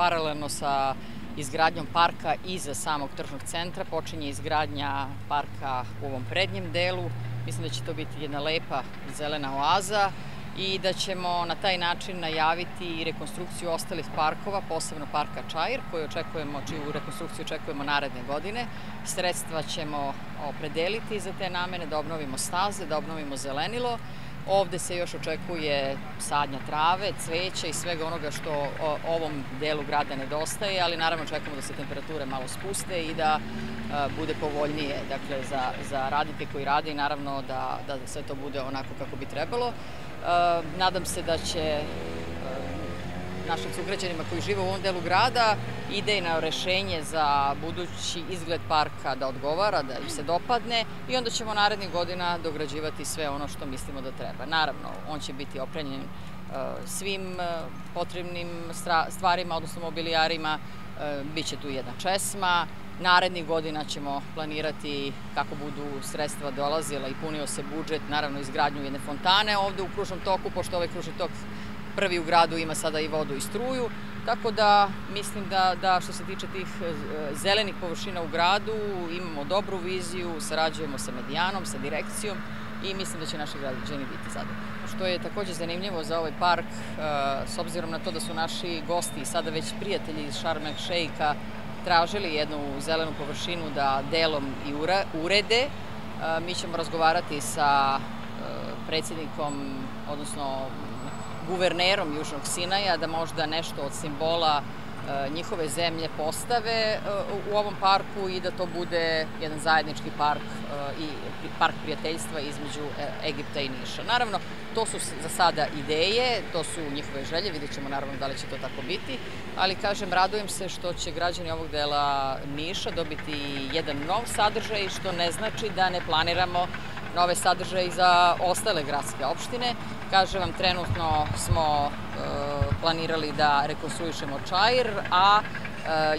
paralelno sa izgradnjom parka iza samog tržnog centra počinje izgradnja parka u ovom prednjem delu. Mislim da će to biti jedna lepa zelena oaza i da ćemo na taj način najaviti i rekonstrukciju ostalih parkova, posebno parka Čair, čiju rekonstrukciju očekujemo naredne godine. Sredstva ćemo opredeliti za te namene, da obnovimo staze, da obnovimo zelenilo. Ovde se još očekuje sadnja trave, cveća i svega onoga što ovom delu grada nedostaje, ali naravno očekujemo da se temperature malo spuste i da bude povoljnije za radnike koji rade i naravno da sve to bude onako kako bi trebalo. Nadam se da će našim sugrađanima koji žive u ovom delu grada idejno rešenje za budući izgled parka da odgovara, da im se dopadne i onda ćemo narednih godina dograđivati sve ono što mislimo da treba. Naravno, on će biti opremljen svim potrebnim stvarima, odnosno mobilijarima, biće tu jedna česma. Narednih godina ćemo planirati kako budu sredstva dolazila i punio se budžet, naravno izgradnju jedne fontane ovde u kružnom toku, pošto ovaj kružni tok prvi u gradu ima sada i vodu i struju, tako da mislim da što se tiče tih zelenih površina u gradu imamo dobru viziju, sarađujemo sa Medijanom, sa direkcijom i mislim da će naši građani biti zadovoljni. Što je takođe zanimljivo za ovaj park, s obzirom na to da su naši gosti i sada već prijatelji iz Šarm el Šeika tražili jednu zelenu površinu da delom i urede, mi ćemo razgovarati sa predsjednikom, odnosno guvernerom Južnog Sinaja, da možda nešto od simbola njihove zemlje postave u ovom parku i da to bude jedan zajednički park i park prijateljstva između Egipta i Niša. Naravno, to su za sada ideje, to su njihove želje, vidjet ćemo naravno da li će to tako biti, ali kažem, radujem se što će građani ovog dela Niša dobiti jedan nov sadržaj, što ne znači da ne planiramo nove sadržaje za ostale gradske opštine. Kažem vam, trenutno smo planirali da rekonstruišemo Čair, a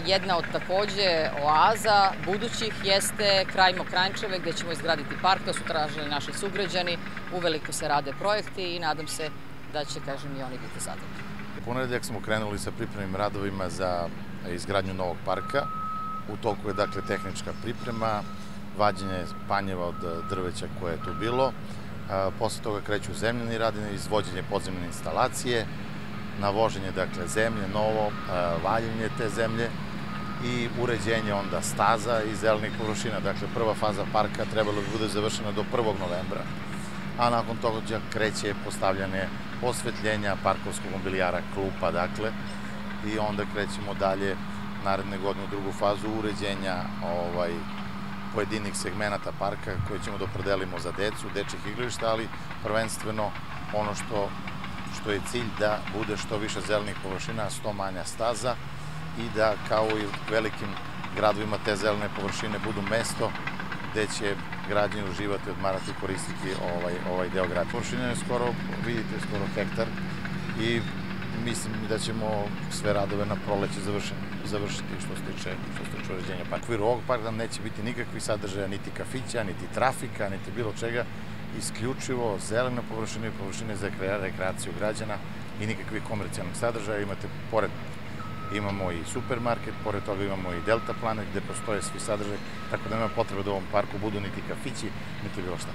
jedna od takođe oaza budućih jeste kraj Mokranjčeve, gde ćemo izgraditi park, to su tražili naši sugrađani, uveliko se rade projekti i nadam se da će, kažem, i oni biti zadovoljni. U ponedeljak smo krenuli sa pripremnim radovima za izgradnju novog parka. U toku je, dakle, tehnička priprema, vađenje panjeva od drveća koje je tu bilo. Posle toga kreću zemljani radovi, izvođenje podzemne instalacije, navoženje, dakle, zemlje, novo, valjenje te zemlje i uređenje onda staza i zelenih površina. Dakle, prva faza parka trebalo bi bude završena do 1. novembra, a nakon toga kreće postavljanje osvetljenja parkovskog mobilijara, klupa, dakle, i onda krećemo dalje naredne godine u drugu fazu uređenja pojedinih segmenata parka koje ćemo da opredelimo za decu, dečjih igrališta, ali prvenstveno ono što je cilj da bude što više zelenih površina, što manja staza i da kao i u velikim gradovima te zelene površine budu mesto gde će građani uživati, odmarati i koristiti ovaj deo grada. Površina je vidite, skoro hektar i mislim da ćemo sve radove na proleće završiti što se tiče uređenja parka. U okviru ovog parka neće biti nikakvih sadržaja, niti kafića, niti trafika, niti bilo čega, isključivo zelene površine i površine za rekreaciju građana i nikakvih komercijalnih sadržaja. Imamo i supermarket, pored toga imamo i Delta Planet gde postoje svi sadržaji, tako da nema potrebe da u ovom parku budu niti kafići, niti bilo šta.